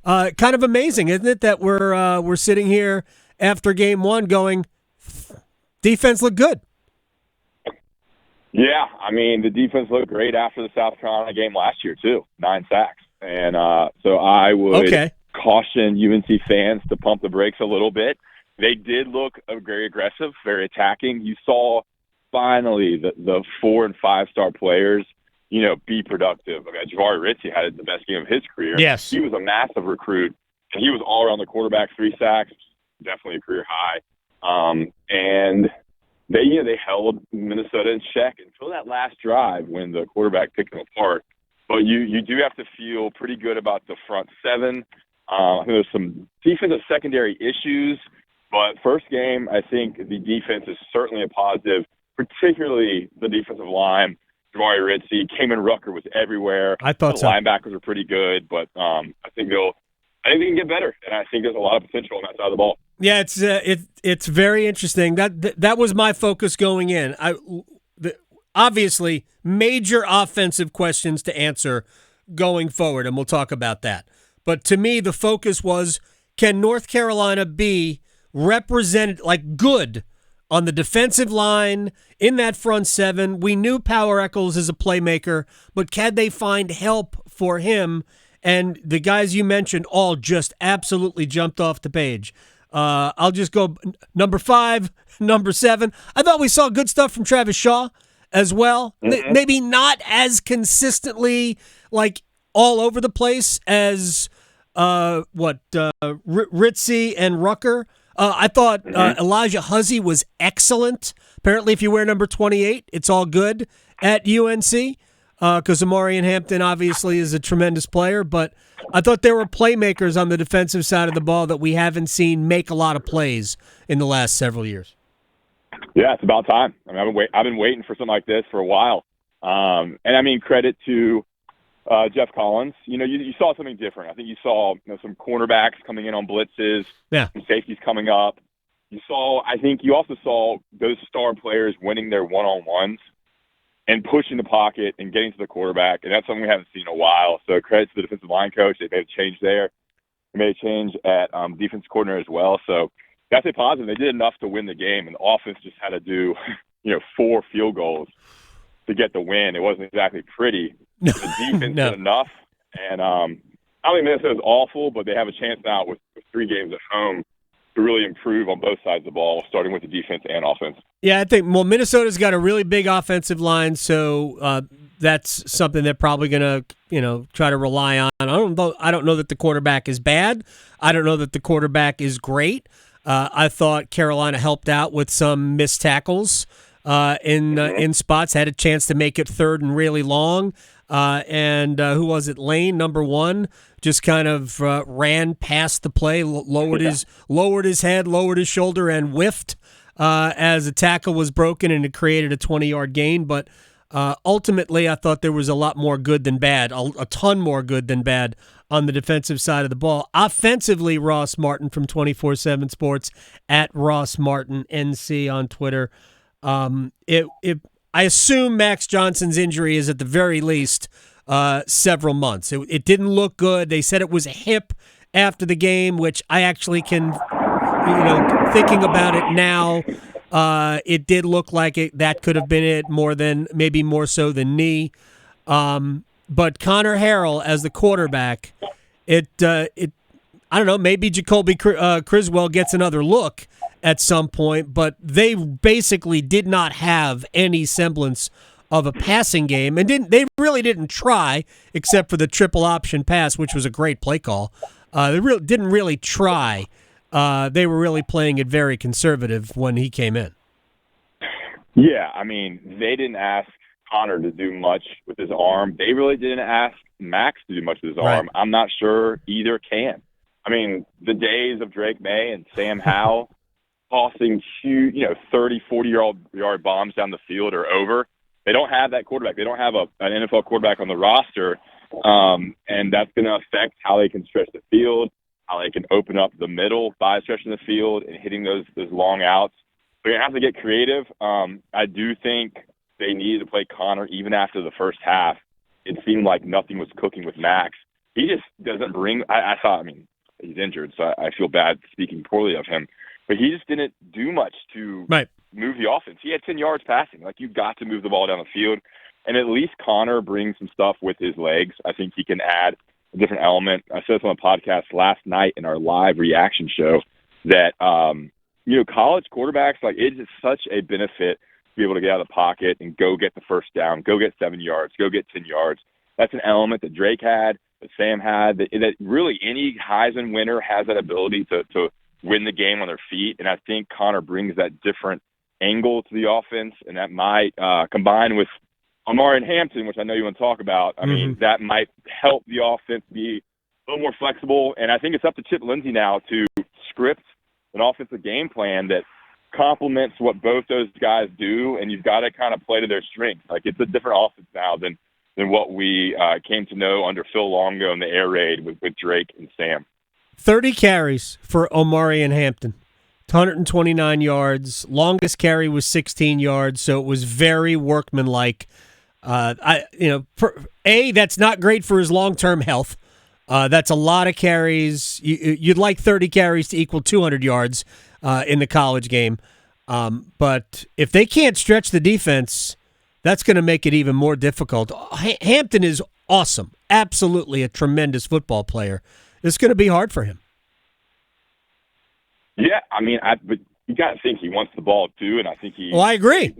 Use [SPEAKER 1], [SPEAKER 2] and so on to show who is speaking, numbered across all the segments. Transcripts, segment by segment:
[SPEAKER 1] Kind of amazing, isn't it, that we're sitting here after game one going, defense looked good.
[SPEAKER 2] Yeah, I mean, the defense looked great after the South Carolina game last year, too. 9 sacks. And so I would caution UNC fans to pump the brakes a little bit. They did look very aggressive, very attacking. You saw finally the 4- and 5-star players, be productive. I mean, Jahvaree Ritzie had the best game of his career.
[SPEAKER 1] Yes.
[SPEAKER 2] He was a massive recruit, and he was all around the quarterback, 3 sacks, definitely a career high. And they held Minnesota in check until that last drive when the quarterback picked them apart. But you do have to feel pretty good about the front seven. I think there's some defensive secondary issues, but first game, I think the defense is certainly a positive, particularly the defensive line. Jahvaree Ritzie, Kamen Rucker was everywhere.
[SPEAKER 1] I thought
[SPEAKER 2] the linebackers were pretty good, but I think they can get better, and I think there's a lot of potential on that side of the ball.
[SPEAKER 1] Yeah, it's very interesting. That was my focus going in. Obviously, major offensive questions to answer going forward, and we'll talk about that. But to me, the focus was, can North Carolina be represented, like good, on the defensive line, in that front seven? We knew Power Echols is a playmaker, but can they find help for him? And the guys you mentioned all just absolutely jumped off the page. I'll just go number 5, number 7. I thought we saw good stuff from Travis Shaw as well. Mm-hmm. Maybe not as consistently, like all over the place as Ritzie and Rucker. I thought Elijah Huzzy was excellent. Apparently, if you wear number 28, it's all good at UNC. Because Omarion Hampton obviously is a tremendous player, but I thought there were playmakers on the defensive side of the ball that we haven't seen make a lot of plays in the last several years.
[SPEAKER 2] Yeah, it's about time. I mean, I've been waiting for something like this for a while. And I mean, credit to Jeff Collins. You saw something different. I think you saw some cornerbacks coming in on blitzes, some safeties coming up. I think you also saw those star players winning their one-on-ones and pushing the pocket and getting to the quarterback, and that's something we haven't seen in a while. So credit to the defensive line coach. They made a change there. They made a change at defense coordinator as well. So that's a positive. They did enough to win the game, and the offense just had to do 4 field goals to get the win. It wasn't exactly pretty. The defense did enough, and I don't think Minnesota's awful, but they have a chance now with 3 games at home to really improve on both sides of the ball, starting with the defense and offense.
[SPEAKER 1] Yeah, I think, Minnesota's got a really big offensive line, so that's something they're probably going to, try to rely on. I don't know that the quarterback is bad. I don't know that the quarterback is great. I thought Carolina helped out with some missed tackles in spots, had a chance to make it 3rd and really long. And who was it? Lane, number 1, just kind of ran past the play, lowered his head, lowered his shoulder, and whiffed as a tackle was broken, and it created a 20-yard gain. But ultimately, I thought there was a lot more good than bad, a ton more good than bad on the defensive side of the ball. Offensively, Ross Martin from 24/7 Sports at Ross Martin NC on Twitter. I assume Max Johnson's injury is at the very least several months. It didn't look good. They said it was a hip after the game, which I actually can, thinking about it now, it did look like that could have been it maybe more so than knee. But Connor Harrell as the quarterback, I don't know, maybe Jacoby Criswell gets another look at some point, but they basically did not have any semblance of a passing game, and they really didn't try, except for the triple option pass, which was a great play call. They didn't really try. They were really playing it very conservative when he came in.
[SPEAKER 2] Yeah, I mean, they didn't ask Connor to do much with his arm. They really didn't ask Max to do much with his arm. I'm not sure either can. I mean, the days of Drake May and Sam Howell tossing huge, 30, 40-yard bombs down the field are over. They don't have that quarterback. They don't have an NFL quarterback on the roster, and that's going to affect how they can stretch the field, how they can open up the middle by stretching the field and hitting those long outs. They're going to have to get creative. I do think they needed to play Connor even after the first half. It seemed like nothing was cooking with Max. he just doesn't bring – I thought, I mean, he's injured, so I feel bad speaking poorly of him. But he just didn't do much to move the offense. He had 10 yards passing. Like, you've got to move the ball down the field. And at least Connor brings some stuff with his legs. I think he can add a different element. I said this on the podcast last night in our live reaction show that, college quarterbacks, like, it is such a benefit to be able to get out of the pocket and go get the first down, go get 7 yards, go get 10 yards. That's an element that Drake had, that Sam had, that really any Heisman winner has that ability to win the game on their feet. And I think Connor brings that different angle to the offense, and that might, combine with Omarion Hampton, which I know you want to talk about, I mean, that might help the offense be a little more flexible. And I think it's up to Chip Lindsey now to script an offensive game plan that complements what both those guys do, and you've got to kind of play to their strengths. Like, it's a different offense now than what we came to know under Phil Longo in the air raid with Drake and Sam.
[SPEAKER 1] 30 carries for Omarion Hampton, 129 yards. Longest carry was 16 yards, so it was very workmanlike. That's not great for his long-term health. That's a lot of carries. You'd like 30 carries to equal 200 yards in the college game. But if they can't stretch the defense, that's going to make it even more difficult. Hampton is awesome. Absolutely a tremendous football player. It's going to be hard for him. Yeah, I mean,
[SPEAKER 2] but you got to think he wants the ball too, and I think he.
[SPEAKER 1] Well, I agree.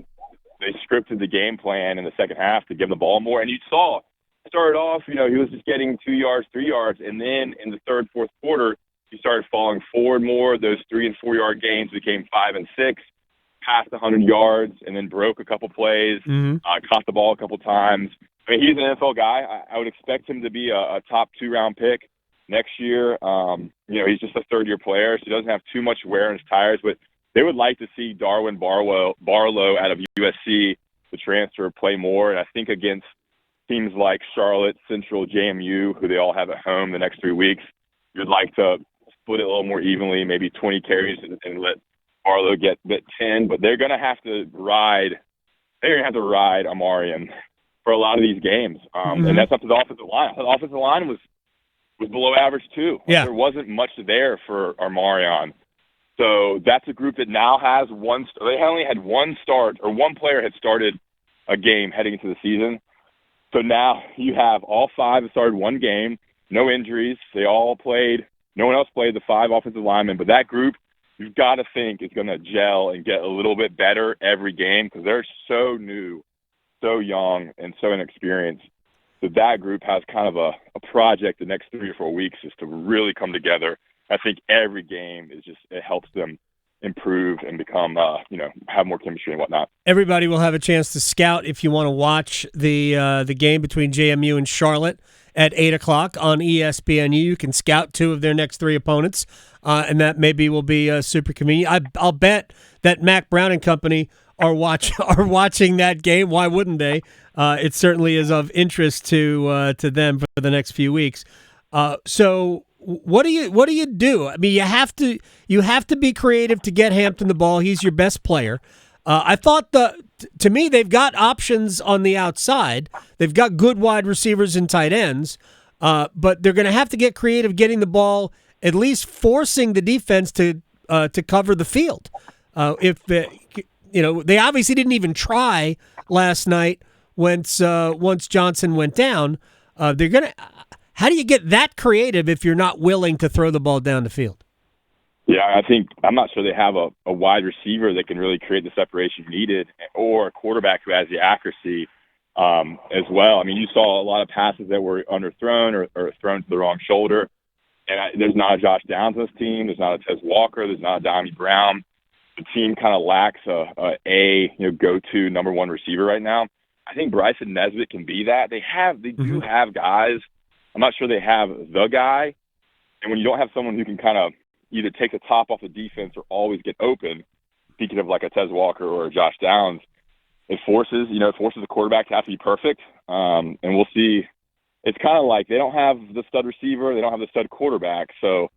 [SPEAKER 2] They scripted the game plan in the second half to give him the ball more, and you saw it started off. He was just getting 2 yards, 3 yards, and then in the third, fourth quarter, he started falling forward more. Those 3 and 4 yard gains became 5 and 6. Passed 100 yards and then broke a couple plays. Caught the ball a couple times. I mean, he's an NFL guy. I would expect him to be a top 2-round pick next year. He's just a third-year player, so he doesn't have too much wear on his tires. But they would like to see Darwin Barlow out of USC, the transfer, play more. And I think against teams like Charlotte, Central, JMU, who they all have at home the next 3 weeks, you'd like to split it a little more evenly, maybe 20 carries and let Barlow get 10. But they're going to have to ride Omarion for a lot of these games. And that's up to the offensive line. The offensive line was below average too.
[SPEAKER 1] Yeah.
[SPEAKER 2] There wasn't much there for Omarion. So that's a group that now has one. They only had one start, or one player had started a game heading into the season. So now you have all 5 that started one game, no injuries. They all played. No one else played, the 5 offensive linemen. But that group, you've got to think, is going to gel and get a little bit better every game because they're so new, so young, and so inexperienced. So that group has kind of a project the next 3 or 4 weeks is to really come together. I think every game it helps them improve and become, have more chemistry and whatnot.
[SPEAKER 1] Everybody will have a chance to scout if you want to watch the game between JMU and Charlotte at 8 o'clock on ESPNU. You can scout 2 of their next 3 opponents, and that maybe will be super convenient. I'll bet that Mack Brown and company are watching that game. Why wouldn't they? It certainly is of interest to them for the next few weeks. So what do you do? I mean, you have to be creative to get Hampton the ball. He's your best player. I thought to me they've got options on the outside. They've got good wide receivers and tight ends, but they're going to have to get creative getting the ball, at least forcing the defense to cover the field. They obviously didn't even try last night once Johnson went down. They're gonna. How do you get that creative if you're not willing to throw the ball down the field?
[SPEAKER 2] Yeah, I'm not sure they have a wide receiver that can really create the separation needed, or a quarterback who has the accuracy as well. I mean, you saw a lot of passes that were underthrown or thrown to the wrong shoulder. And there's not a Josh Downs on this team. There's not a Tez Walker. There's not a Donnie Brown. The team kind of lacks a go-to number 1 receiver right now. I think Bryson Nesbitt can be that. They do have guys. I'm not sure they have the guy. And when you don't have someone who can kind of either take the top off the defense or always get open, speaking of like a Tez Walker or a Josh Downs, it forces the quarterback to have to be perfect. And we'll see. It's kind of like they don't have the stud receiver. They don't have the stud quarterback. So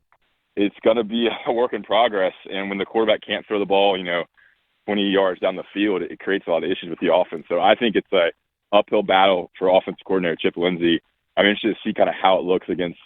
[SPEAKER 2] it's going to be a work in progress. And when the quarterback can't throw the ball, 20 yards down the field, it creates a lot of issues with the offense. So I think it's a uphill battle for offensive coordinator Chip Lindsey. I'm interested to see kind of how it looks against,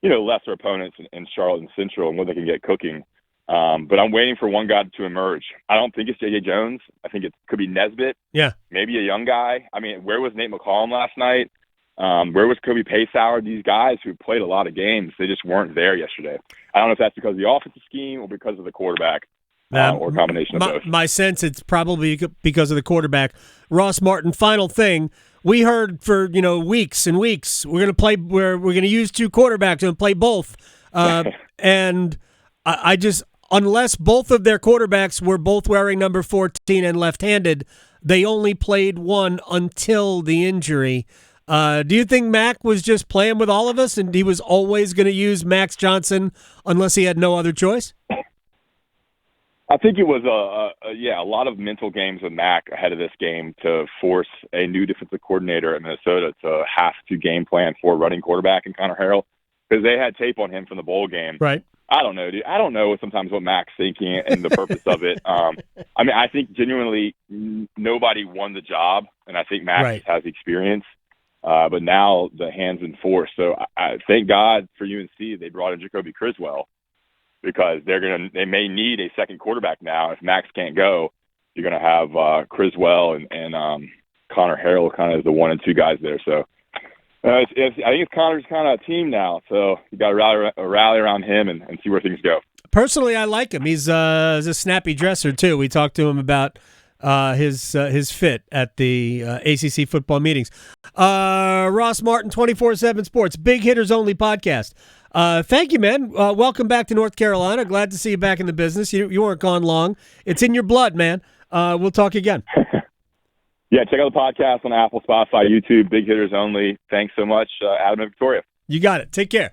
[SPEAKER 2] lesser opponents in Charlotte and Central and what they can get cooking. But I'm waiting for one guy to emerge. I don't think it's J.J. Jones. I think it could be Nesbitt.
[SPEAKER 1] Yeah.
[SPEAKER 2] Maybe a young guy. I mean, where was Nate McCollum last night? Where was Kobe Paysauer? These guys who played a lot of games, they just weren't there yesterday. I don't know if that's because of the offensive scheme or because of the quarterback. Or a combination of both.
[SPEAKER 1] My sense, it's probably because of the quarterback. Ross Martin, final thing. We heard for weeks and weeks we're going to use two quarterbacks and play both. And I just, unless both of their quarterbacks were both wearing number 14 and left-handed, they only played one until the injury. Do you think Mack was just playing with all of us and he was always going to use Max Johnson unless he had no other choice?
[SPEAKER 2] I think it was a lot of mental games with Mack ahead of this game to force a new defensive coordinator at Minnesota to have to game plan for running quarterback in Connor Harrell because they had tape on him from the bowl game.
[SPEAKER 1] Right.
[SPEAKER 2] I don't know, dude. I don't know sometimes what Mack's thinking and the purpose of it. I mean, I think genuinely nobody won the job, and I think Mack just has experience. But now the hand's been forced. So I thank God for UNC they brought in Jacoby Criswell. Because they may need a second quarterback now. If Max can't go, you're going to have Criswell and Connor Harrell kind of as the 1 and 2 guys there. So I think it's Connor's kind of team now. So you got to rally around him and see where things go. Personally,
[SPEAKER 1] I like him. He's a snappy dresser too. We talked to him about his fit at the ACC football meetings. Ross Martin, 24/7 Sports, Big Hitters Only podcast. Thank you, man. Welcome back to North Carolina. Glad to see you back in the business. You weren't gone long. It's in your blood, man. We'll talk again.
[SPEAKER 2] Yeah, check out the podcast on Apple, Spotify, YouTube, Big Hitters Only. Thanks so much, Adam and Victoria.
[SPEAKER 1] You got it. Take care.